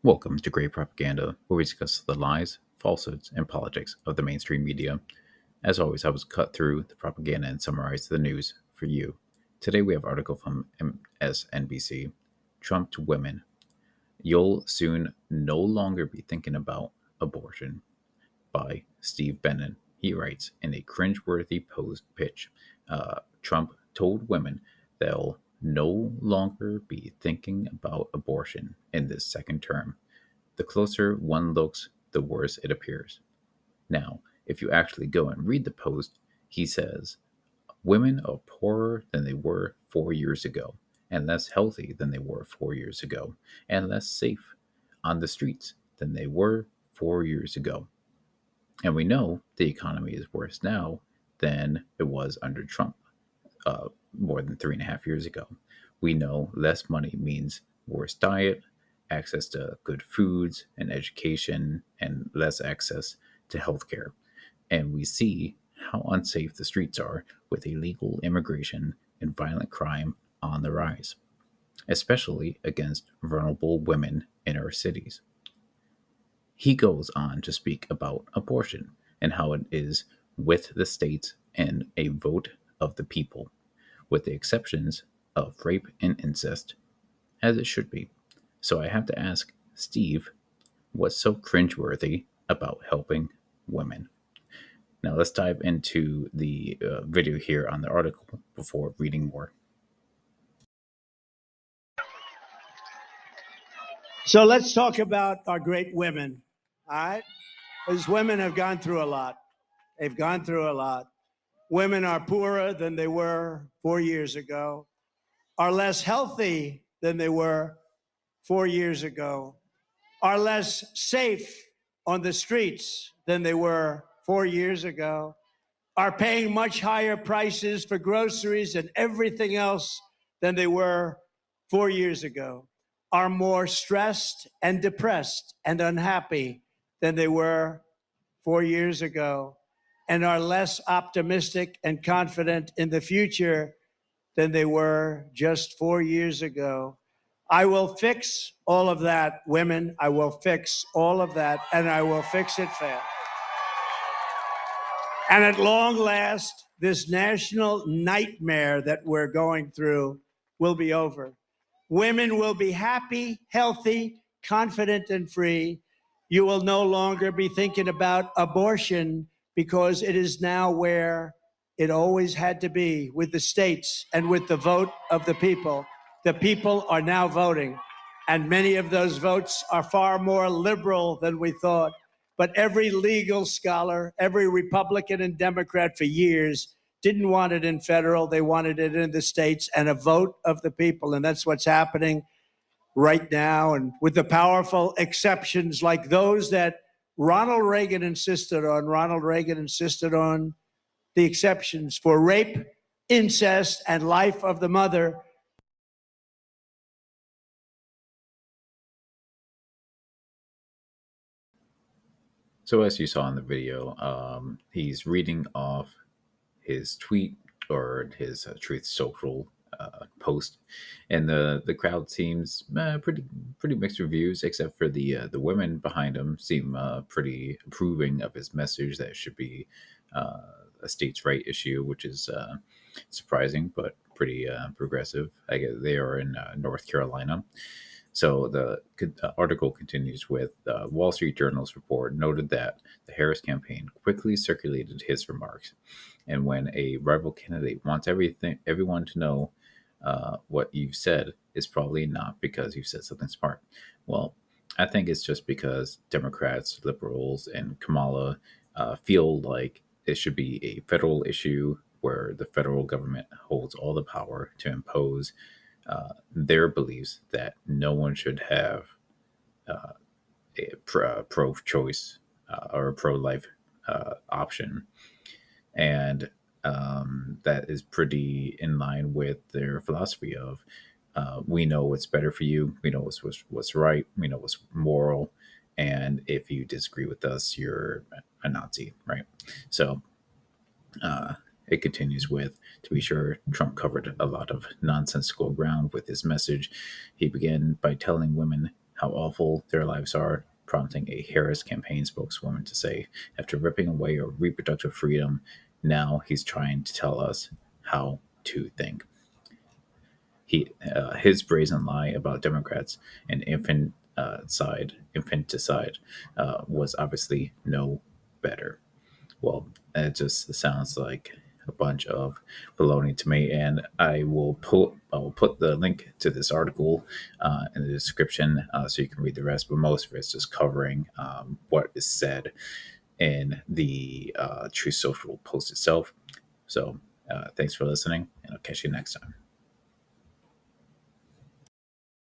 Welcome to Great Propaganda, where we discuss the lies, falsehoods, and politics of the mainstream media. As always, I was cut through the propaganda and summarize the news for you. Today we have an article from MSNBC, Trump to Women. You'll soon no longer be thinking about abortion, by Steve Benen. He writes in a cringeworthy post pitch, Trump told women they'll no longer be thinking about abortion in this second term. The closer one looks, the worse it appears. Now, if you actually go and read the post, he says, women are poorer than they were 4 years ago, and less healthy than they were 4 years ago, and less safe on the streets than they were 4 years ago. And we know the economy is worse now than it was under Trump more than 3.5 years ago. We know less money means worse diet, access to good foods and education, and less access to healthcare. And we see how unsafe the streets are with illegal immigration and violent crime on the rise, especially against vulnerable women in our cities. He goes on to speak about abortion and how it is with the states and a vote of the people, with the exceptions of rape and incest, as it should be. So I have to ask Steve, what's so cringeworthy about helping women? Now let's dive into the video here on the article before reading more. So let's talk about our great women, all right? Because women have gone through a lot. They've gone through a lot. Women are poorer than they were 4 years ago, are less healthy than they were 4 years ago, are less safe on the streets than they were 4 years ago, are paying much higher prices for groceries and everything else than they were 4 years ago, are more stressed and depressed and unhappy than they were 4 years ago, and are less optimistic and confident in the future than they were just 4 years ago. I will fix all of that, women. I will fix all of that, and I will fix it fast. And at long last, this national nightmare that we're going through will be over. Women will be happy, healthy, confident, and free. You will no longer be thinking about abortion because it is now where it always had to be, with the states and with the vote of the people. The people are now voting, and many of those votes are far more liberal than we thought. But every legal scholar, every Republican and Democrat for years didn't want it in federal. They wanted it in the states, and a vote of the people. And that's what's happening right now. And with the powerful exceptions like those that Ronald Reagan insisted on. Ronald Reagan insisted on the exceptions for rape, incest, and life of the mother. So as you saw in the video, he's reading off his tweet or his Truth Social post, and the crowd seems pretty mixed reviews, except for the women behind him seem pretty approving of his message that it should be a states' right issue, which is surprising but pretty progressive. I guess they are in North Carolina. So the article continues with Wall Street Journal's report noted that the Harris campaign quickly circulated his remarks, and when a rival candidate wants everyone to know what you've said, is probably not because you've said something smart. Well, I think it's just because Democrats, liberals, and Kamala feel like it should be a federal issue where the federal government holds all the power to impose their beliefs that no one should have a pro-choice or a pro-life option. And that is pretty in line with their philosophy of we know what's better for you, we know what's right, we know what's moral, and if you disagree with us, you're a Nazi, right? So it continues with, to be sure, Trump covered a lot of nonsensical ground with his message. He began by telling women how awful their lives are, prompting a Harris campaign spokeswoman to say, after ripping away our reproductive freedom, now he's trying to tell us how to think. His brazen lie about Democrats and infanticide was obviously no better. Well, it just sounds like a bunch of baloney to me. And I will put the link to this article in the description so you can read the rest. But most of it's just covering what is said in the True Social post itself. So thanks for listening, and I'll catch you next time.